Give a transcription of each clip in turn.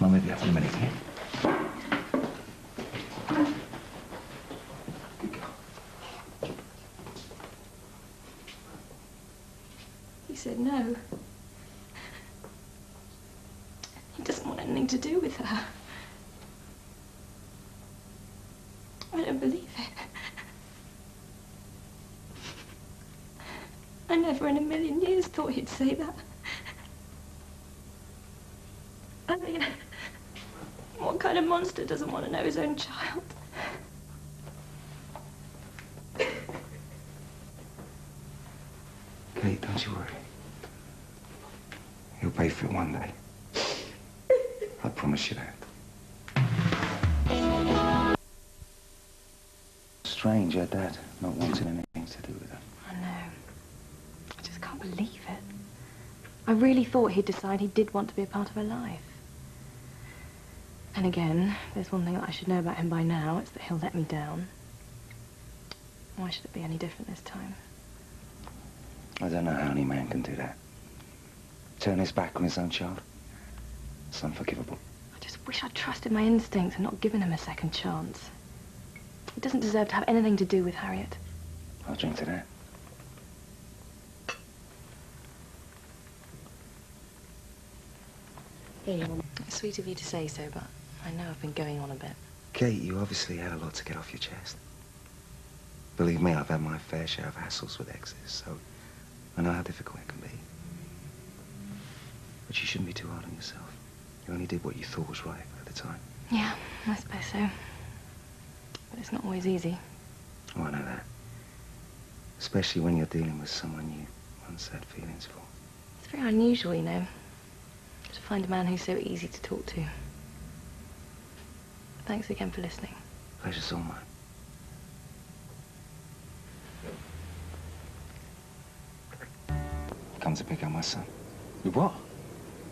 I'm with you for a minute, yeah? Good girl. He said no. He doesn't want anything to do with her. I don't believe it. I never in a million years thought he'd say that. I mean, what kind of monster doesn't want to know his own child? Kate, don't you worry. He'll pay for it one day. I promise you that. Strange, her dad not wanting anything to do with her. I know. I just can't believe it. I really thought he'd decide he did want to be a part of her life. And again, there's one thing that I should know about him by now. It's that he'll let me down. Why should it be any different this time? I don't know how any man can do that. Turn his back on his own child. It's unforgivable. I just wish I'd trusted my instincts and not given him a second chance. He doesn't deserve to have anything to do with Harriet. I'll drink to that. It's sweet of you to say so, but I know I've been going on a bit. Kate, you obviously had a lot to get off your chest. Believe me, I've had my fair share of hassles with exes, so I know how difficult it can be. But you shouldn't be too hard on yourself. You only did what you thought was right at the time. Yeah, I suppose so. But it's not always easy. Oh, I know that. Especially when you're dealing with someone you once had feelings for. It's very unusual, you know, to find a man who's so easy to talk to. Thanks again for listening. Pleasure's all mine. Come to pick up my son. You what?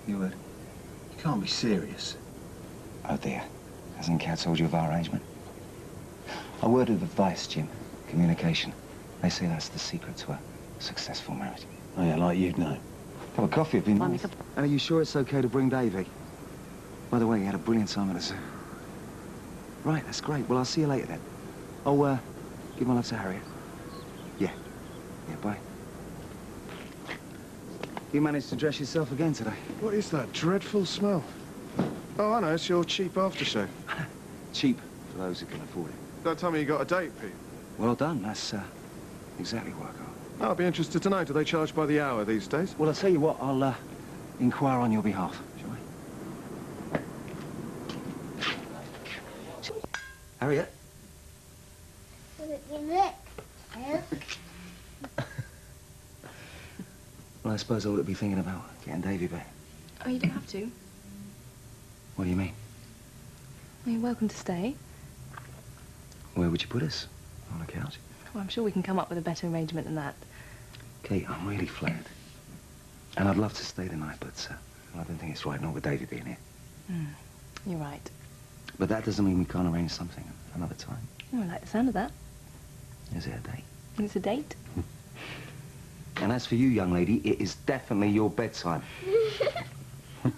You can't be serious. Oh dear. Hasn't Kat told you of our arrangement? A word of advice, Jim. Communication. They say that's the secret to a successful marriage. Oh yeah, like you'd know. Cup of coffee would be Buy me nice. some. And are you sure it's okay to bring Davey? By the way, he had a brilliant time at the zoo. Right, that's great. Well, I'll see you later then. Oh, give my love to Harriet. Yeah. Yeah, bye. You managed to dress yourself again today. What is that dreadful smell? Oh, I know, it's your cheap aftershave. Cheap for those who can afford it. Don't tell me you got a date, Pete. Well done. That's exactly what I got. I'll be interested to know, do they charge by the hour these days? Well, I'll tell you what, I'll inquire on your behalf, shall we? Harriet? Well, I suppose I ought to be thinking about getting Davy back. Oh, you don't have to. What do you mean? Well, you're welcome to stay. Where would you put us? On a couch? Well, I'm sure we can come up with a better arrangement than that. Kate, I'm really flattered. And I'd love to stay tonight, but I don't think it's right not with Davy being here. You're right. But that doesn't mean we can't arrange something another time. Oh, I like the sound of that. Is it a date? It's a date. And as for you, young lady, it is definitely your bedtime. Do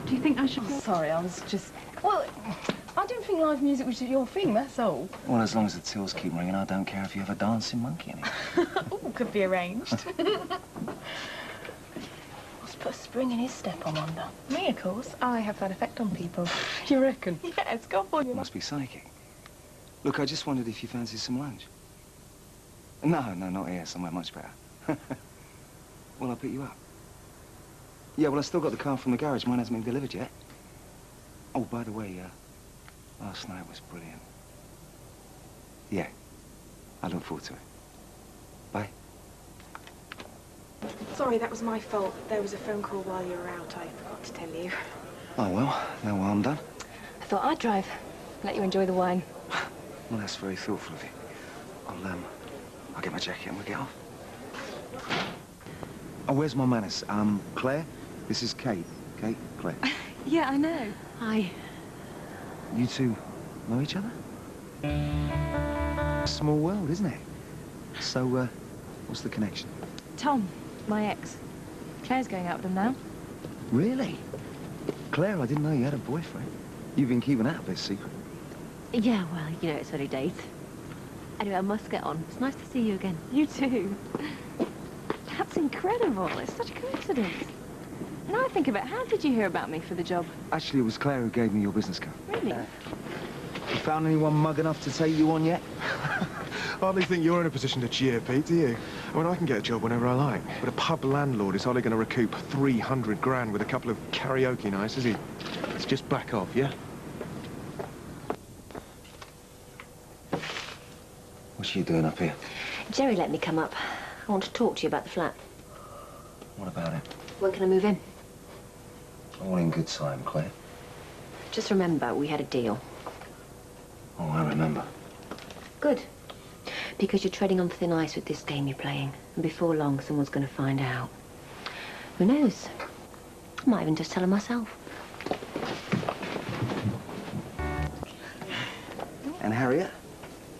you think I should... Sorry, I was just... Well, I don't think live music was your thing, that's all. Well, as long as the tills keep ringing, I don't care if you have a dancing monkey in it. Oh, could be arranged. What's put a spring in his step, I wonder? Me, of course. I have that effect on people. You reckon? Yes, go on. You must be psychic. Look, I just wondered if you fancied some lunch. No, not here. Somewhere much better. Well, I'll pick you up. Yeah, well, I still got the car from the garage. Mine hasn't been delivered yet. Oh, by the way, last night was brilliant. Yeah, I look forward to it. Bye. Sorry, that was my fault. There was a phone call while you were out. I forgot to tell you. Oh, well, no harm done. I thought I'd drive. Let you enjoy the wine. Well, that's very thoughtful of you. I'll get my jacket and we'll get off. Oh, where's my manners? Claire, this is Kate. Kate, Claire. Yeah, I know. Hi. You two know each other? Small world, isn't it? So, what's the connection? Tom, my ex. Claire's going out with him now. Really? Claire, I didn't know you had a boyfriend. You've been keeping that a bit secret. Yeah, well, you know, it's early days. Anyway, I must get on. It's nice to see you again. You too. That's incredible. It's such a coincidence. And I think about how did you hear about me for the job? Actually, it was Claire who gave me your business card. Really? You found anyone mug enough to take you on yet? Hardly think you're in a position to cheer, Pete, do you? I mean, I can get a job whenever I like. But a pub landlord is hardly going to recoup 300 grand with a couple of karaoke nights, is he? Let's just back off, yeah? What's you doing up here? Jerry let me come up. I want to talk to you about the flat. What about it? When can I move in? All in good time, Claire. Just remember, we had a deal. Oh, I remember. Good. Because you're treading on thin ice with this game you're playing. And before long, someone's going to find out. Who knows? I might even just tell her myself. And Harriet,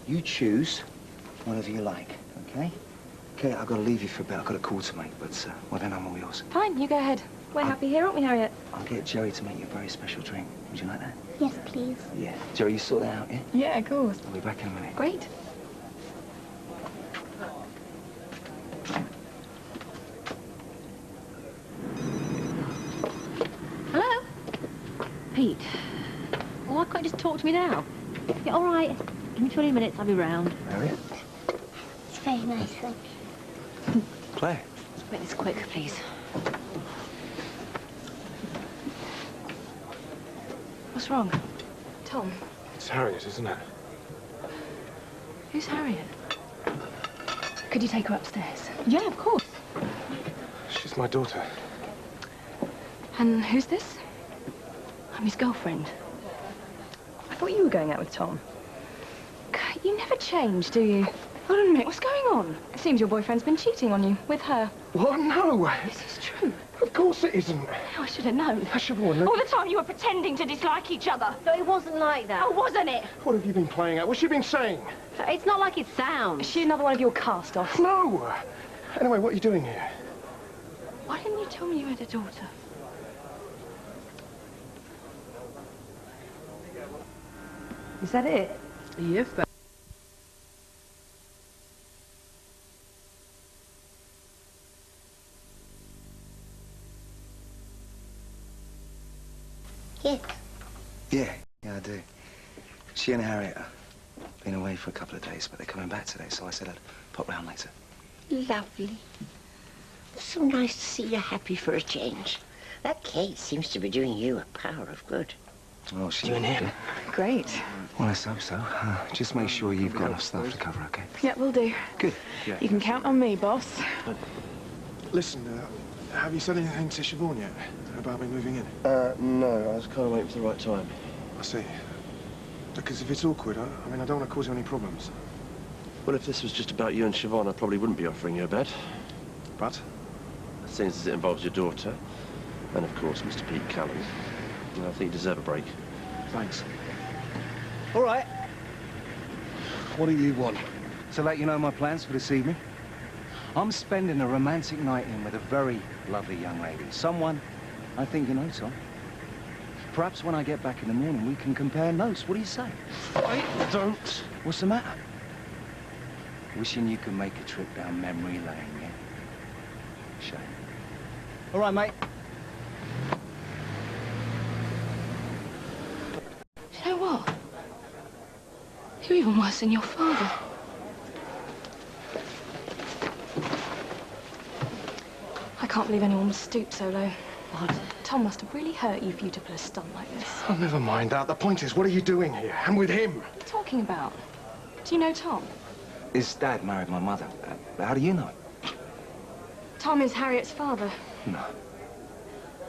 you choose whatever you like, okay? Okay, I've got to leave you for a bit. I've got a call to make, but, well, then I'm all yours. Fine, you go ahead. We're happy here, aren't we, Harriet? I'll get Jerry to make you a very special drink. Would you like that? Yes, please. Yeah. Jerry, you sort that out, yeah? Yeah, of course. I'll be back in a minute. Great. Hello? Pete. Well, why can't you just talk to me now? Yeah, all right. Give me 20 minutes, I'll be round. Harriet? It's very nice, thank you. Claire? Let's make this quick, please. What's wrong? Tom, It's Harriet, isn't it? who's Harriet? Could you take her upstairs? Yeah, of course. She's my daughter. And who's this? I'm his girlfriend. I thought you were going out with Tom. God, you never change, do you? Hold on a minute, what's going on? It seems your boyfriend's been cheating on you, with her. What? No! This is true. Of course it isn't. Oh, I should have known. I should have warned All the time you were pretending to dislike each other. No, it wasn't like that. Oh, wasn't it? What have you been playing at? What's she been saying? It's not like it sounds. Is she another one of your cast-offs? No! Anyway, what are you doing here? Why didn't you tell me you had a daughter? Is that it? Yes, that. Yes. Yeah, I do. She and Harriet have been away for a couple of days, but they're coming back today, so I said I'd pop round later. Lovely. So nice to see you happy for a change. That Kate seems to be doing you a power of good. Oh, she... You and him? Great. Well, let's hope so. Just make sure you've got enough stuff to cover, okay? Yeah, we'll do. Good. You can count on me, boss. Listen, have you said anything to Siobhan yet about me moving in? No, I was kind of waiting for the right time. I see. Because if it's awkward, I mean, I don't want to cause you any problems. Well, if this was just about you and Siobhan, I probably wouldn't be offering you a bed. But? Since as it involves your daughter, and of course, Mr. Pete Callan, I think you deserve a break. Thanks. All right. What do you want? To let you know my plans for this evening. I'm spending a romantic night in with a very lovely young lady. Someone I think you know, Tom. Perhaps when I get back in the morning, we can compare notes. What do you say? I don't. What's the matter? Wishing you could make a trip down memory lane, yeah? Shame. All right, mate. You know what? You're even worse than your father. I can't believe anyone would stoop so low. What? Tom must have really hurt you for you to pull a stunt like this. Oh, never mind that. The point is, what are you doing here? And with him? What are you talking about? Do you know Tom? His dad married my mother. How do you know? Tom is Harriet's father. No.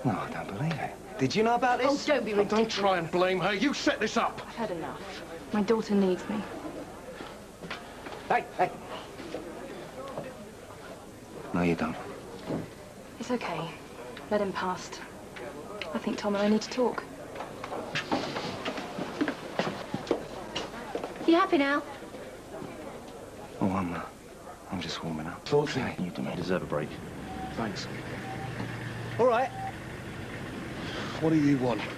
No, I don't believe it. Did you know about this? Oh, don't be ridiculous. Don't try and blame her. You set this up. I've had enough. My daughter needs me. Hey, hey. No, you don't. It's okay. Let him past. I think Tom and I need to talk. You happy now? Oh, I'm just warming up. Fortunately, you deserve a break. Thanks. All right. What do you want?